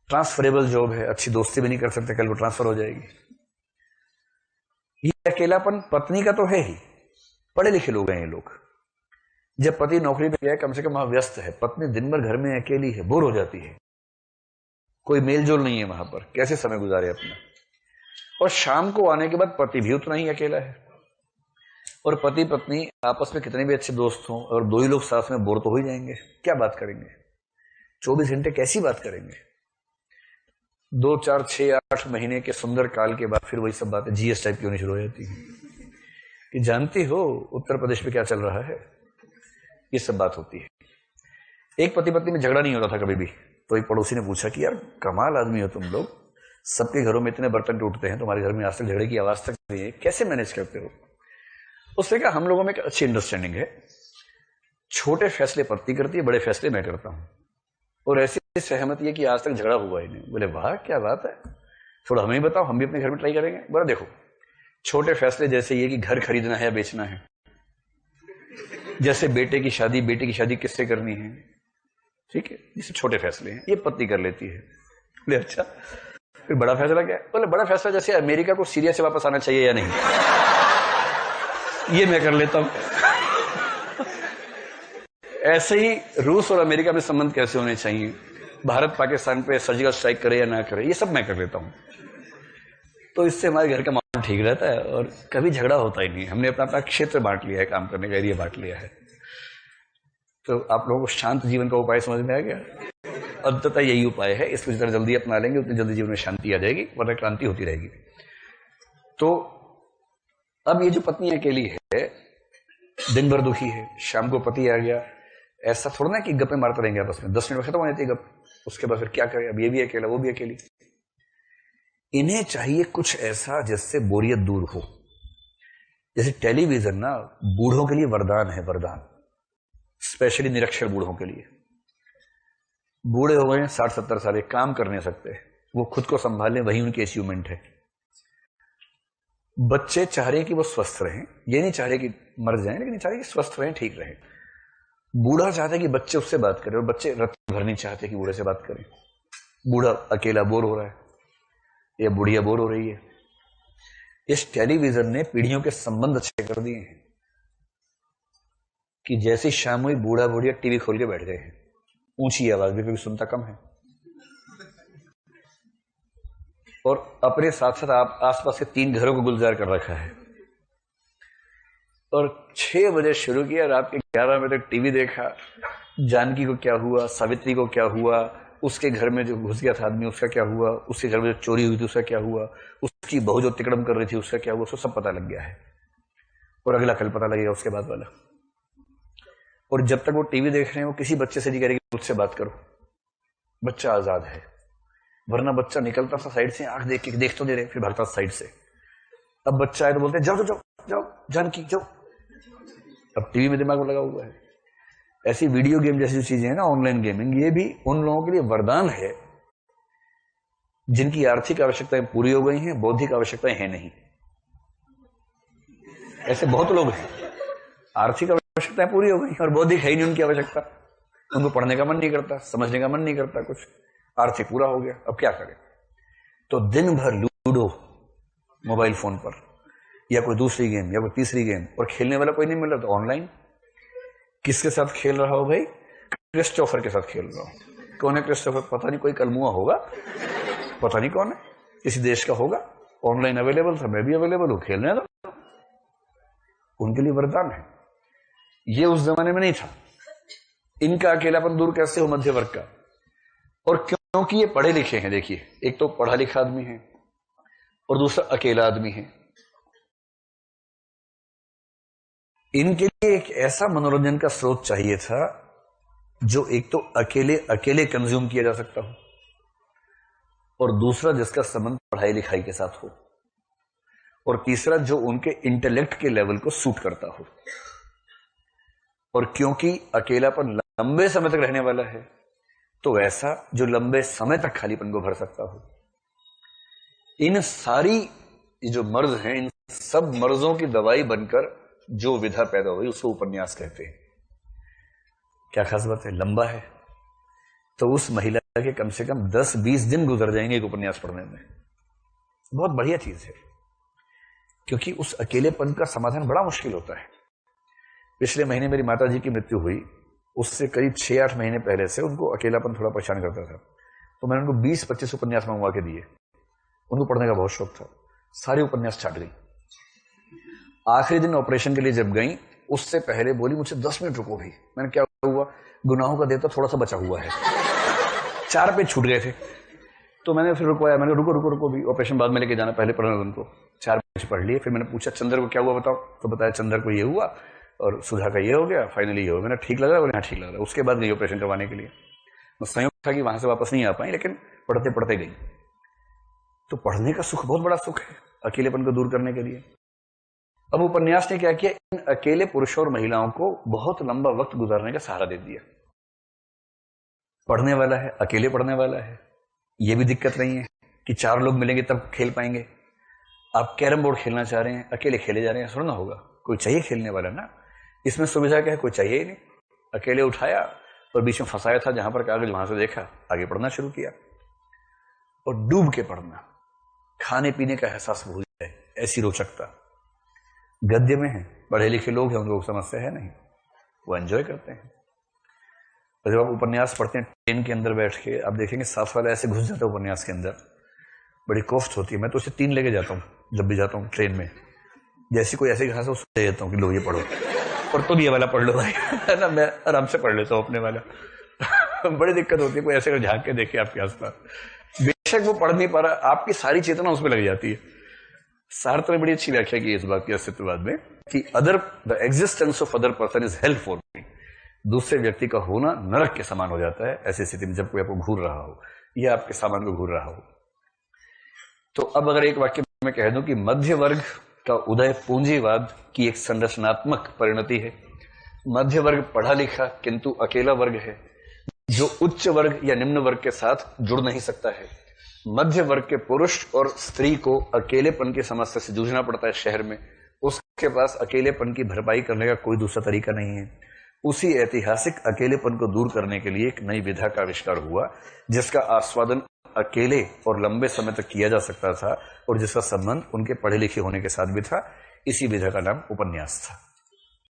Transferable job है, अच्छी दोस्ती भी नहीं कर सकते, कल को ट्रांसफर हो जाएगी। ये अकेलापन पत्नी का तो है ही, पढ़े लिखे लोग हैं ये लोग। जब पति नौकरी पे गया, कम से कम वहां व्यस्त है, पत्नी दिन भर घर में अकेली है, बोर हो जाती है, कोई मेलजोल नहीं है वहां पर, कैसे समय गुजारे अपना। और शाम को आने के बाद पति भी उतना ही अकेला है। और पति पत्नी आपस में कितने भी अच्छे दोस्त हों, और दो ही लोग साथ में, बोर तो हो ही जाएंगे, क्या बात करेंगे 24 घंटे, कैसी बात करेंगे। 2, 4, 6, 8 महीने के सुंदर काल के बाद फिर वही सब बातें जीएस टाइप की होनी शुरू हो जाती है कि जानती हो उत्तर प्रदेश में क्या चल रहा है, ये सब बात होती है। एक पति पत्नी में झगड़ा नहीं होता था कभी भी। तो एक पड़ोसी ने पूछा कि यार कमाल आदमी हो तुम लोग, सबके घरों में इतने बर्तन टूटते हैं, तुम्हारे घर में आज तक झगड़े की आवाज तक नहीं है, कैसे मैनेज करते हो। उसने कहा हम लोगों में एक अच्छी अंडरस्टैंडिंग है, छोटे फैसले पत्नी करती है, बड़े फैसले मैं करता हूं, और ऐसी सहमति है कि आज तक झगड़ा हुआ ही नहीं। बोले वाह क्या बात है, थोड़ा हमें बताओ, हम भी अपने घर में ट्राई करेंगे। बोला देखो, छोटे फैसले जैसे ये कि घर खरीदना है या बेचना है, जैसे बेटे की शादी किससे करनी है, ठीक है, ये छोटे फैसले हैं, ये पत्नी कर लेती है। बोले अच्छा, फिर बड़ा फैसला क्या है। बोले बड़ा फैसला जैसे अमेरिका को सीरिया से वापस आना चाहिए या नहीं, ये मैं कर लेता हूं। ऐसे ही रूस और अमेरिका में संबंध कैसे होने चाहिए, भारत पाकिस्तान पे सर्जिकल स्ट्राइक करे या ना करे, ये सब मैं कर लेता हूं। तो इससे हमारे घर का माहौल ठीक रहता है और कभी झगड़ा होता ही नहीं। हमने अपना अपना क्षेत्र बांट लिया है, काम करने का एरिया बांट लिया है। तो आप लोगों को शांत जीवन का उपाय समझ में आ गया। अंततः यही उपाय है, इसको जितना जल्दी अपना लेंगे उतनी जल्दी जीवन में शांति आ जाएगी, वरना क्रांति होती रहेगी। तो अब ये जो पत्नी अकेली है, दिन भर दुखी है, शाम को पति आ गया, ऐसा थोड़ा ना कि गप्पे मारते रहेंगे आपस में, 10 मिनट में खत्म हो जाती है गप, उसके बाद फिर क्या करें, अब ये भी अकेला वो भी अकेली। इन्हें चाहिए कुछ ऐसा जिससे बोरियत दूर हो। जैसे टेलीविजन ना बूढ़ों के लिए वरदान है, वरदान, स्पेशली निरक्षर बूढ़ों के लिए। बूढ़े हो गए 60-70 साल, काम कर नहीं सकते, वो खुद को संभालें, वही उनकी अचीवमेंट है। बच्चे चाह रहे हैं कि वो स्वस्थ रहें, ये नहीं चाह रहे कि मर जाएं, लेकिन चाह रहे कि स्वस्थ रहें, ठीक रहें। बूढ़ा चाहता है कि बच्चे उससे बात करें, और बच्चे रत भर नहीं चाहते कि बूढ़े से बात करें। बूढ़ा अकेला बोर हो रहा है या बुढ़िया बोर हो रही है। इस टेलीविजन ने पीढ़ियों के संबंध अच्छे कर दिए हैं कि जैसी शाम हुई, बूढ़ा बुढ़िया टीवी खोल के बैठ गए हैं, ऊंची आवाज भी, क्योंकि सुनता कम है, और अपने साथ साथ आप आसपास के 3 घरों को गुलजार कर रखा है। और 6 बजे शुरू किया, रात के 11 बजे तक टीवी देखा। जानकी को क्या हुआ, सावित्री को क्या हुआ, उसके घर में जो घुस गया था आदमी उसका क्या हुआ, उसके घर में जो चोरी हुई थी उसका क्या हुआ, उसकी बहू जो तिकड़म कर रही थी उसका क्या हुआ, उसको सब पता लग गया है। और अगला कल पता लगेगा उसके बाद वाला। और जब तक वो टीवी देख रहे हैं, वो किसी बच्चे से नहीं करेगी मुझसे बात करो, बच्चा आजाद है। वरना बच्चा निकलता था साइड से, आंख देख के देख तो दे रहे, फिर भागता साइड से। अब बच्चा आए तो बोलते हैं जाओ जाओ जाओ जानकी जाओ, अब टीवी में दिमाग लगा हुआ है। ऐसी वीडियो गेम जैसी चीजें हैं ना, ऑनलाइन गेमिंग, ये भी उन लोगों के लिए वरदान है जिनकी आर्थिक आवश्यकताएं पूरी हो गई हैं, बौद्धिक आवश्यकताएं हैं नहीं। ऐसे बहुत लोग हैं, आर्थिक आवश्यकताएं पूरी हो गई और बौद्धिक है ही नहीं उनकी आवश्यकता। उनको पढ़ने का मन नहीं करता, समझने का मन नहीं करता, कुछ आर्थिक पूरा हो गया, अब क्या करें। तो दिन भर लूडो मोबाइल फोन पर, या कोई दूसरी गेम या कोई तीसरी गेम, और खेलने वाला कोई नहीं मिल रहा तो ऑनलाइन। किसके साथ खेल रहा हो भाई? क्रिस्टोफर के साथ खेल रहा हूं। कौन है क्रिस्टोफर? पता नहीं, कोई कलमुआ होगा, पता नहीं कौन है, किसी देश का होगा। ऑनलाइन अवेलेबल था, मैं भी अवेलेबल हूं, खेलने दो। उनके लिए वरदान है। ये उस जमाने में नहीं था। इनका अकेलापन दूर कैसे हो मध्य वर्ग का? और क्योंकि ये पढ़े लिखे हैं। देखिए, एक तो पढ़ा लिखा आदमी है और दूसरा अकेला आदमी है। इनके लिए एक ऐसा मनोरंजन का स्रोत चाहिए था जो एक तो अकेले अकेले कंज्यूम किया जा सकता हो, और दूसरा जिसका संबंध पढ़ाई लिखाई के साथ हो, और तीसरा जो उनके इंटेलेक्ट के लेवल को सूट करता हो। और क्योंकि अकेलापन लंबे समय तक रहने वाला है, तो ऐसा जो लंबे समय तक खालीपन को भर सकता हो। इन सारी जो मर्ज हैं, इन सब मर्जों की दवाई बनकर जो विधा पैदा हुई उसको उपन्यास कहते हैं। क्या खास बात है? लंबा है, तो उस महिला के कम से कम 10-20 दिन गुजर जाएंगे एक उपन्यास पढ़ने में। बहुत बढ़िया चीज है, क्योंकि उस अकेलेपन का समाधान बड़ा मुश्किल होता है। पिछले महीने मेरी माता जी की मृत्यु हुई, उससे करीब 6-8 महीने पहले से उनको अकेलापन थोड़ा परेशान करता था, तो मैंने उनको 20-25 उपन्यास मंगवा के दिए। उनको पढ़ने का बहुत शौक था, सारे उपन्यास छाट गई। आखिरी दिन ऑपरेशन के लिए जब गई, उससे पहले बोली मुझे 10 मिनट रुको भी। मैंने क्या हुआ, गुनाहों का देवता थोड़ा सा बचा हुआ है। 4 पेज छूट गए थे, तो मैंने फिर रुकवाया। मैंने रुको रुको रुको भी, ऑपरेशन बाद में लेके जाना, पहले पढ़ना उनको। 4 पेज पढ़ लिए। फिर मैंने पूछा चंद्र को क्या हुआ बताओ, तो बताया चंद्र को ये हुआ और सुधा का ये हो गया, फाइनली ये हो गया। मैंने ठीक लग रहा है, ठीक लग रहा है। उसके बाद गई ऑपरेशन करवाने के लिए। संयोग था कि वहां से वापस नहीं आ पाई, लेकिन पढ़ते पढ़ते गई। तो पढ़ने का सुख बहुत बड़ा सुख है, अकेलेपन को दूर करने के लिए। अब उपन्यास ने क्या किया, इन अकेले पुरुषों और महिलाओं को बहुत लंबा वक्त गुजारने का सहारा दे दिया। पढ़ने वाला है, अकेले पढ़ने वाला है, यह भी दिक्कत नहीं है कि 4 लोग मिलेंगे तब खेल पाएंगे। आप कैरम बोर्ड खेलना चाह रहे हैं, अकेले खेले जा रहे हैं, थोड़ा ना होगा, कोई चाहिए खेलने वाला ना। इसमें सुविधा क्या है, कोई चाहिए ही नहीं। अकेले उठाया और बीच में फंसाया था जहां पर कागज, वहां से देखा, आगे पढ़ना शुरू किया। और डूब के पढ़ना, खाने पीने का एहसास भूल जाए, ऐसी रोचकता गद्य में है। पढ़े लिखे लोग हैं, उनको समस्या है नहीं, वो एंजॉय करते हैं। और जब आप उपन्यास पढ़ते हैं ट्रेन के अंदर बैठ के, आप देखेंगे साथ वाला ऐसे घुस जाता है उपन्यास के अंदर, बड़ी कोफ्त होती है। मैं तो उसे 3 लेके जाता हूँ जब भी जाता हूँ ट्रेन में। जैसे कोई ऐसे घास उससे दे देता हूँ कि लो ये पढ़ो, और तुम ये वाला पढ़ लो भाई, है ना। मैं आराम से पढ़ लेता हूँ अपने वाला। बड़ी दिक्कत होती है, कोई ऐसे झांक के देखे आपके आसपास। बेशक वो पढ़ नहीं पा रहा, आपकी सारी चेतना उसमें लग जाती है। सार्थ ने बड़ी अच्छी व्याख्या की इस बात की अस्तित्ववाद में कि the existence of other person is hello for me. दूसरे व्यक्ति का होना नरक के समान हो जाता है ऐसी स्थिति में, जब कोई आपको घूर रहा हो या आपके सामान को घूर रहा हो। तो अब अगर एक वाक्य में कह दूं कि मध्य वर्ग का उदय पूंजीवाद की एक संरचनात्मक परिणति है। मध्य वर्ग पढ़ा लिखा किंतु अकेला वर्ग है, जो उच्च वर्ग या निम्न वर्ग के साथ जुड़ नहीं सकता है। मध्य वर्ग के पुरुष और स्त्री को अकेलेपन की समस्या से जूझना पड़ता है शहर में। उसके पास अकेलेपन की भरपाई करने का कोई दूसरा तरीका नहीं है। उसी ऐतिहासिक अकेलेपन को दूर करने के लिए एक नई विधा का आविष्कार हुआ, जिसका आस्वादन अकेले और लंबे समय तक किया जा सकता था, और जिसका संबंध उनके पढ़े लिखे होने के साथ भी था। इसी विधा का नाम उपन्यास था।